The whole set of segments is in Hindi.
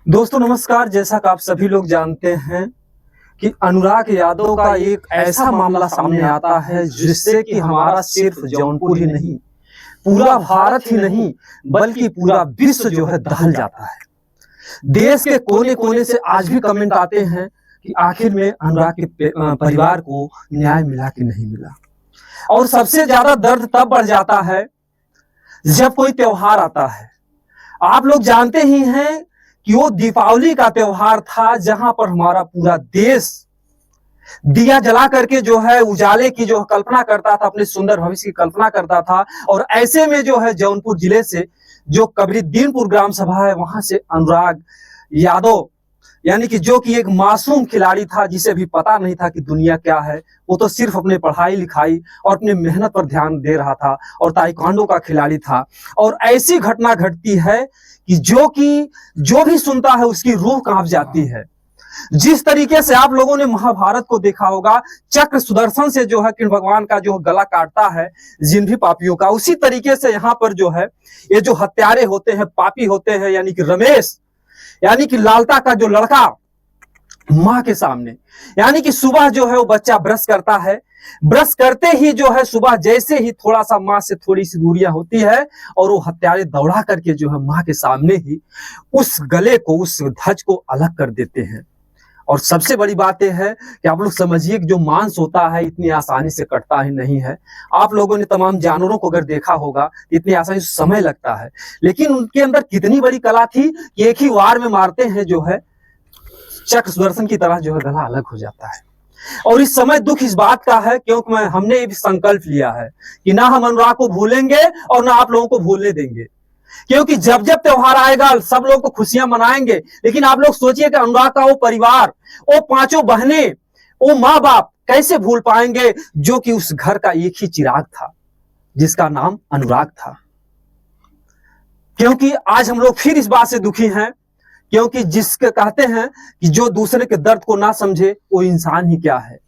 दोस्तों नमस्कार। जैसा कि आप सभी लोग जानते हैं कि अनुराग यादव का एक ऐसा मामला सामने आता है जिससे कि हमारा सिर्फ जौनपुर ही नहीं, पूरा भारत ही नहीं बल्कि पूरा विश्व जो है दहल जाता है। देश के कोने कोने से आज भी कमेंट आते हैं कि आखिर में अनुराग के परिवार को न्याय मिला कि नहीं मिला। और सबसे ज्यादा दर्द तब बढ़ जाता है जब कोई त्योहार आता है। आप लोग जानते ही हैं कि वो दीपावली का त्योहार था जहां पर हमारा पूरा देश दिया जला करके जो है उजाले की जो कल्पना करता था, अपने सुंदर भविष्य की कल्पना करता था। और ऐसे में जो है जौनपुर जिले से जो कबरीदीनपुर ग्राम सभा है वहां से अनुराग यादव यानी कि जो कि एक मासूम खिलाड़ी था, जिसे भी पता नहीं था कि दुनिया क्या है। वो तो सिर्फ अपने पढ़ाई लिखाई और अपनी मेहनत पर ध्यान दे रहा था और ताइक्वांडो का खिलाड़ी था। और ऐसी घटना घटती है कि जो भी सुनता है उसकी रूह कांप जाती है। जिस तरीके से आप लोगों ने महाभारत को देखा होगा, चक्र सुदर्शन से जो है कृष्ण भगवान का जो गला काटता है जिन भी पापियों का, उसी तरीके से यहाँ पर जो है ये जो हत्यारे होते हैं, पापी होते हैं, यानी कि रमेश यानी कि लालता का जो लड़का माँ के सामने, यानी कि सुबह जो है वो बच्चा ब्रश करता है। ब्रश करते ही जो है सुबह जैसे ही थोड़ा सा माँ से थोड़ी सी दूरियां होती है और वो हत्यारे दौड़ा करके जो है माँ के सामने ही उस गले को, उस ध्वज को अलग कर देते हैं। और सबसे बड़ी बात यह है कि आप लोग समझिए कि जो मांस होता है इतनी आसानी से कटता ही नहीं है। आप लोगों ने तमाम जानवरों को अगर देखा होगा इतनी आसानी से समय लगता है, लेकिन उनके अंदर कितनी बड़ी कला थी कि एक ही वार में मारते हैं जो है चक्र सुदर्शन की तरह जो है गला अलग हो जाता है। और इस समय दुख इस बात का है क्योंकि हमने ये संकल्प लिया है कि ना हम अनुराग को भूलेंगे और ना आप लोगों को भूलने देंगे। क्योंकि जब जब त्योहार आएगा सब लोग तो खुशियां मनाएंगे, लेकिन आप लोग सोचिए कि अनुराग का वो परिवार, वो पांचों बहनें, वो माँ बाप कैसे भूल पाएंगे जो कि उस घर का एक ही चिराग था जिसका नाम अनुराग था। क्योंकि आज हम लोग फिर इस बात से दुखी हैं क्योंकि जिसके कहते हैं कि जो दूसरे के दर्द को ना समझे वो इंसान ही क्या है।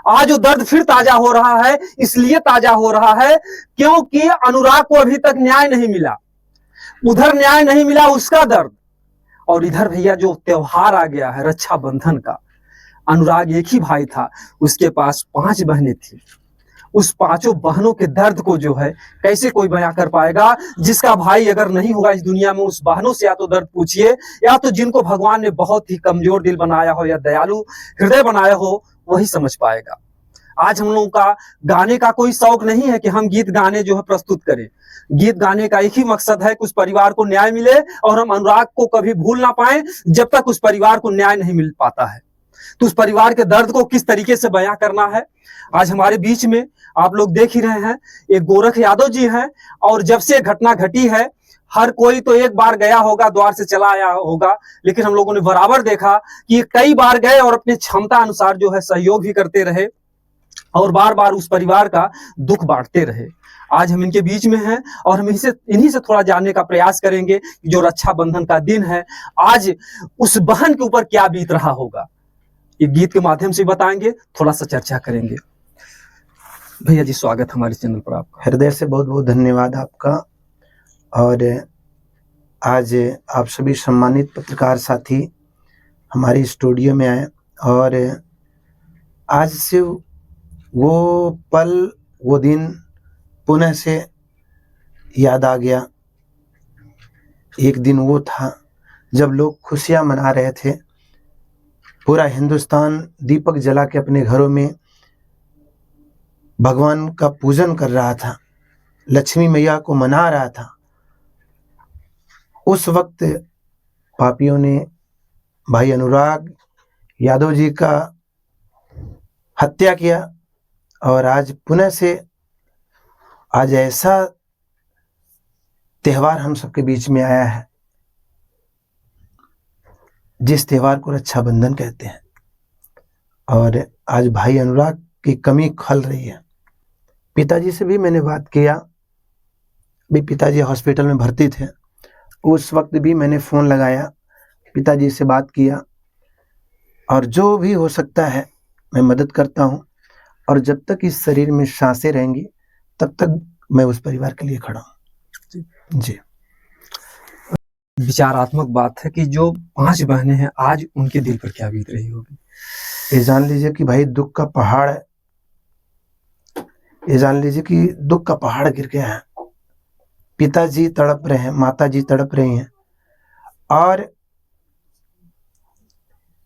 आज वो दर्द फिर ताजा हो रहा है, इसलिए ताजा हो रहा है क्योंकि अनुराग को अभी तक न्याय नहीं मिला। उधर न्याय नहीं मिला उसका दर्द, और इधर भैया जो त्योहार आ गया है रक्षाबंधन का, अनुराग एक ही भाई था, उसके पास 5 बहनें थी। उस पांचों बहनों के दर्द को जो है कैसे कोई बयां कर पाएगा। जिसका भाई अगर नहीं होगा इस दुनिया में, उस बहनों से या तो दर्द पूछिए, या तो जिनको भगवान ने बहुत ही कमजोर दिल बनाया हो या दयालु हृदय बनाया हो वही समझ पाएगा। आज हम लोगों का गाने का कोई शौक नहीं है कि हम गीत गाने जो है प्रस्तुत करें। गीत गाने का एक ही मकसद है कि उस परिवार को न्याय मिले और हम अनुराग को कभी भूल ना पाए जब तक उस परिवार को न्याय नहीं मिल पाता है। तो उस परिवार के दर्द को किस तरीके से बयां करना है, आज हमारे बीच में आप लोग देख ही रहे हैं, एक गोरख यादव जी हैं। और जब से घटना घटी है हर कोई तो एक बार गया होगा, द्वार से चला आया होगा, लेकिन हम लोगों ने बराबर देखा कि कई बार गए और अपनी क्षमता अनुसार जो है सहयोग भी करते रहे और बार बार उस परिवार का दुख बांटते रहे। आज हम इनके बीच में हैं और हम इन्हीं से थोड़ा जानने का प्रयास करेंगे कि जो रक्षाबंधन का दिन है आज उस बहन के ऊपर क्या बीत रहा होगा। ये गीत के माध्यम से बताएंगे, थोड़ा सा चर्चा करेंगे। भैया जी स्वागत हमारे चैनल पर आपका। हृदय से बहुत बहुत धन्यवाद आपका। और आज आप सभी सम्मानित पत्रकार साथी हमारे स्टूडियो में आए और आज से वो पल, वो दिन पुनः से याद आ गया। एक दिन वो था जब लोग खुशियां मना रहे थे, पूरा हिंदुस्तान दीपक जला के अपने घरों में भगवान का पूजन कर रहा था, लक्ष्मी मैया को मना रहा था। उस वक्त पापियों ने भाई अनुराग यादव जी का हत्या किया और आज पुनः से आज ऐसा त्योहार हम सबके बीच में आया है जिस त्योहार को रक्षाबंधन कहते हैं। और आज भाई अनुराग की कमी खल रही है। पिताजी से भी मैंने बात किया, भी पिताजी हॉस्पिटल में भर्ती थे, उस वक्त भी मैंने फ़ोन लगाया, पिताजी से बात किया और जो भी हो सकता है मैं मदद करता हूँ। और जब तक इस शरीर में सांसें रहेंगी तब तक मैं उस परिवार के लिए खड़ा हूँ। जी। विचारात्मक बात है कि जो 5 बहनें हैं, आज उनके दिल पर क्या बीत रही होगी। ये जान लीजिए कि भाई दुख का पहाड़ है, ये जान लीजिए कि दुख का पहाड़ गिर गया है। पिताजी तड़प रहे हैं, माताजी तड़प रही हैं, और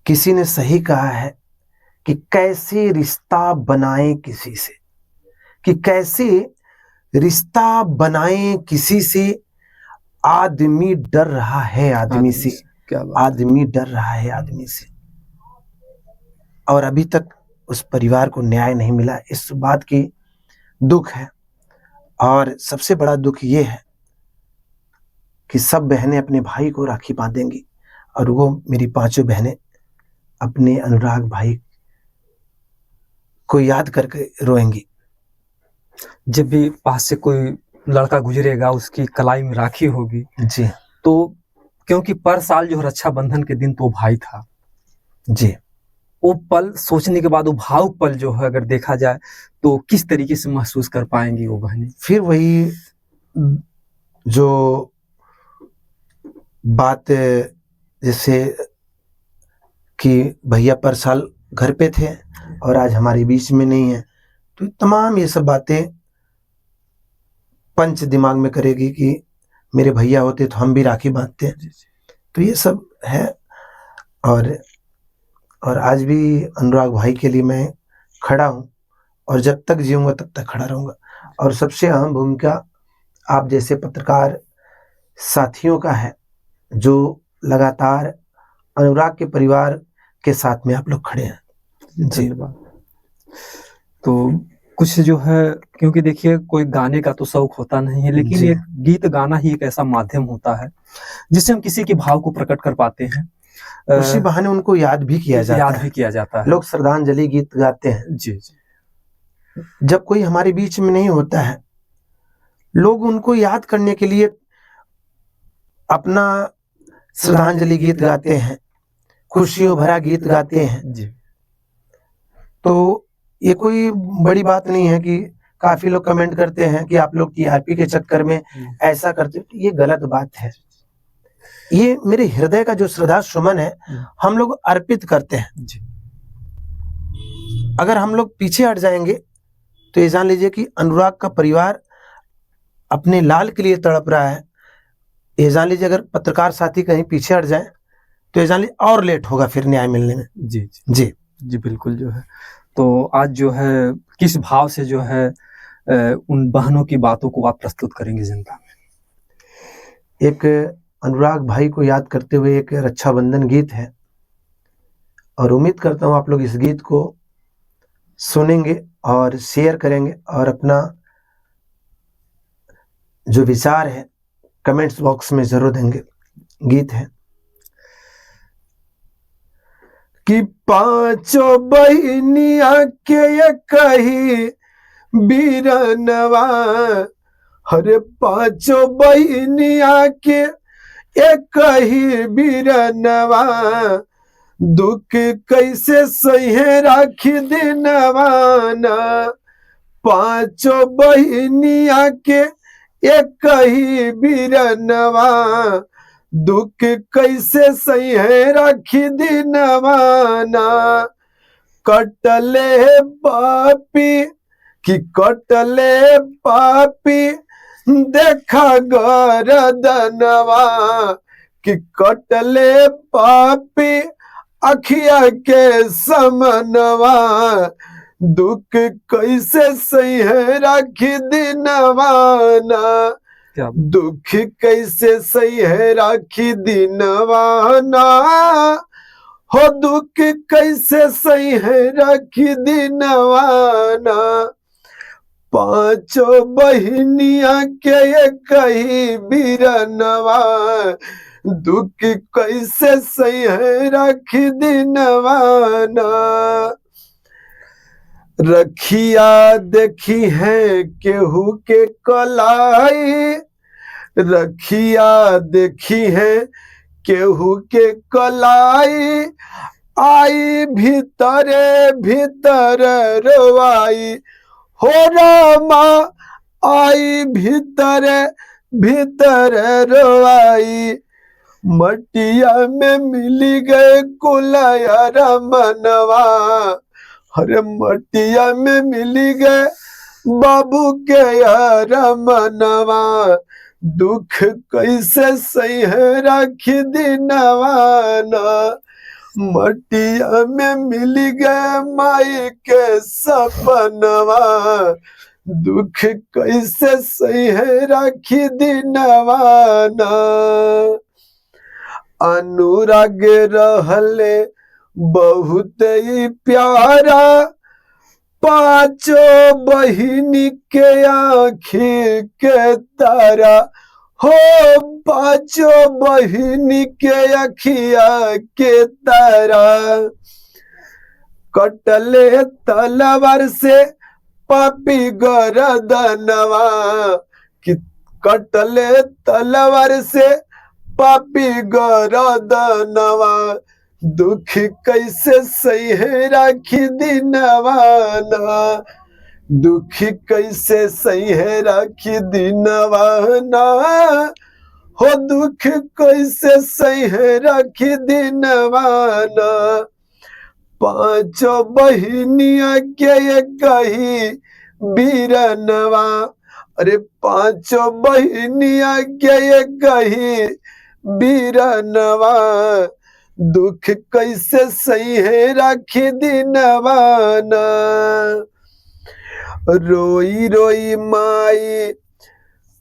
किसी ने सही कहा है कि कैसे रिश्ता बनाएं किसी से, कि कैसे रिश्ता बनाएं किसी से, आदमी डर रहा है आदमी से, क्या बात। आदमी डर रहा है आदमी से, और अभी तक उस परिवार को न्याय नहीं मिला। इस बात की दुख है, और सबसे बड़ा दुख ये है कि सब बहनें अपने भाई को राखी बांधेंगी, और वो मेरी 5 बहनें अपने अनुराग भाई को याद करके रोएंगी। जब भी पास से कोई लड़का गुजरेगा, उसकी कलाई में राखी होगी, जी तो क्योंकि पर साल जो रक्षाबंधन के दिन तो भाई था, जी, वो पल सोचने के बाद, वो भावुक पल जो है अगर देखा जाए तो किस तरीके से महसूस कर पाएंगी वो बहनें। फिर वही जो बात जैसे कि भैया पर साल घर पे थे और आज हमारे बीच में नहीं है, तो तमाम ये सब बातें पंच दिमाग में करेगी कि मेरे भैया होते तो हम भी राखी बांधते। तो ये सब है, और आज भी अनुराग भाई के लिए मैं खड़ा हूँ, और जब तक जीऊंगा तब तक खड़ा रहूंगा। और सबसे अहम भूमिका आप जैसे पत्रकार साथियों का है, जो लगातार अनुराग के परिवार के साथ में आप लोग खड़े हैं। जी, धन्यवाद। तो कुछ जो है, क्योंकि देखिए कोई गाने का तो शौक होता नहीं है, लेकिन जी। एक गीत गाना ही एक ऐसा माध्यम होता है जिससे हम किसी के भाव को प्रकट कर पाते हैं। उसी बहाने उनको याद भी किया जाता है। लोग श्रद्धांजलि गीत गाते हैं। जी जी। जब कोई हमारे बीच में नहीं होता है, लोग उनको याद करने के लिए अपना श्रद्धांजलि गीत गाते हैं, खुशियों भरा गीत गाते हैं। जी। तो ये कोई बड़ी बात नहीं है कि काफी लोग कमेंट करते हैं कि आप लोग टीआरपी के चक्कर में ऐसा करते हो। ये गलत बात है। ये मेरे हृदय का जो श्रद्धा सुमन है, हम लोग अर्पित करते हैं। जी। अगर हम लोग पीछे हट जाएंगे तो ये जान लीजिए कि अनुराग का परिवार अपने लाल के लिए तड़प रहा है। ये जान लीजिए अगर पत्रकार साथी कहीं पीछे हट जाए तो ये जान लीजिए और लेट होगा फिर न्याय मिलने में। जी जी जी, बिल्कुल जो है। तो आज जो है किस भाव से जो है उन बहनों की बातों को आप प्रस्तुत करेंगे जनता में? एक अनुराग भाई को याद करते हुए एक रक्षाबंधन गीत है, और उम्मीद करता हूँ आप लोग इस गीत को सुनेंगे और शेयर करेंगे, और अपना जो विचार है कमेंट्स बॉक्स में जरूर देंगे। गीत है कि 5 बहनिया के कही बीरनवा, हरे 5 बहनिया के कही बीरनवा, दुख कैसे सहे राखी दिनवाना। 5 बहनिया के कही बीरनवा, दुख कैसे सहे राखी दिनवाना। कटले पापी कि कटले पापी देखा गरदनवा, कि कटले पापी अखिया के समनवा, दुख कैसे सहे राखी दिनवाना। दुख कैसे सहे राखी दिनवाना, हो दुख कैसे सहे राखी दिनवाना। 5 बहनिया के कही बीरनवा, दुख कैसे सहे राखी दिनवाना। रखिया देखी है केहू के कलाई, रखिया देखी है केहू के कलाई, आई भीतरे भीतर रोवाई, हो रामा आई भीतरे भीतर रोवाई। मटिया में मिली गए कुलाया रमनवा, अरे मटिया में मिली गए बाबू के यार मनवा, दुख कैसे सही है राखी दिनवाना, मटिया में मिल गए माई के सपनवा, दुख कैसे सही है राखी दिनवाना, अनुराग रहले बहुत ही प्यारा, पांचों बहिनी के आँखी के तारा, हो पांचों बहिनी के अखिया के तारा, कटले तलवार से पापी गर्दनवा, कि कटले तलवार से पापी गर्दनवा, दुख कैसे सही है राखी दिनवाना, दुख कैसे सही है राखी दिनवाना, हो दुख कैसे सही है राखी दिनवाना, पांचों बहिनिया के कही बीरनवा, अरे पांचों बहिनिया के कही बीरनवा, दुख कैसे सही है राखी दिनवाना, रोई रोई माई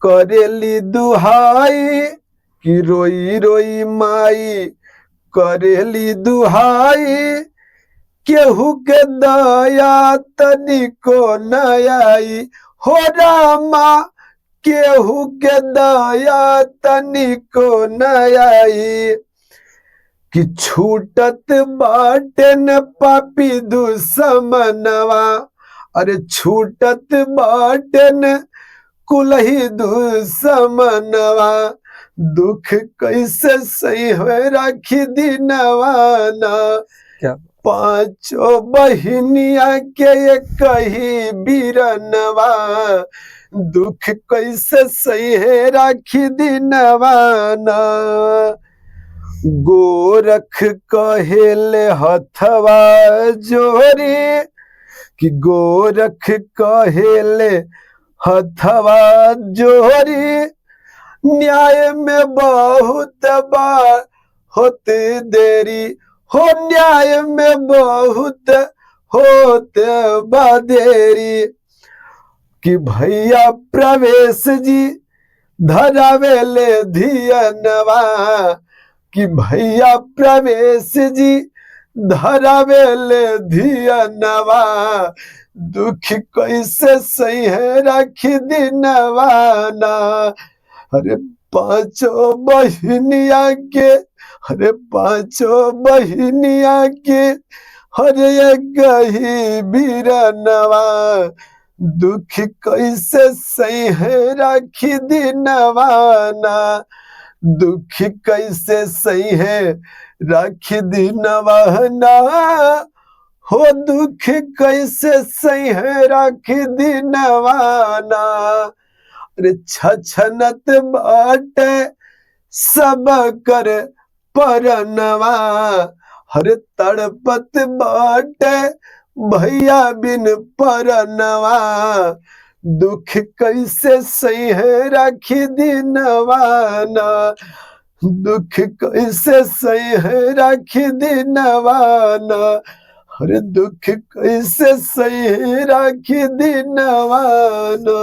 करेली दुहाई, कि रोई रोई माई करेली दुहाई, केहू के दया तनिको न आई, हो रामा केहू के दया तनिको न आई, कि छूटत बाटन पापी दुश्मनवा, अरे छूटत बाटन कुलही दुश्मनवा, दुख कैसे सही है राखी दिनवाना, पांचों बहिनिया के कही बीरनवा, दुख कैसे सही है राखी दिनवाना, गोरख कहेले हथवा जोरी, कि गोरख कहेले हथवा जोरी, न्याय में बहुत बार होते देरी, हो न्याय में बहुत होते बदेरी, कि भैया प्रवेश जी धरावेले धियनवा, कि भैया प्रवेश जी धरावेले धियनवा, दुख कैसे सही है राखी दिनवाना, अरे पांचों बहिनिया के, अरे पांचों बहिनिया के हरे कही बीरनवा, दुख कैसे सही है राखी दिनवाना, दुख कैसे सही है राखी दिनवाना, हो दुख कैसे सही है राखी दिनवाना, अरे छछनत बाटे सब कर परनवा, हर तड़पत बाटे भैया बिन परनवा, दुख कैसे सही है राखी दिनवाना, दुख कैसे सही है राखी दिनवाना, हर दुख कैसे सही है राखी दिनवाना।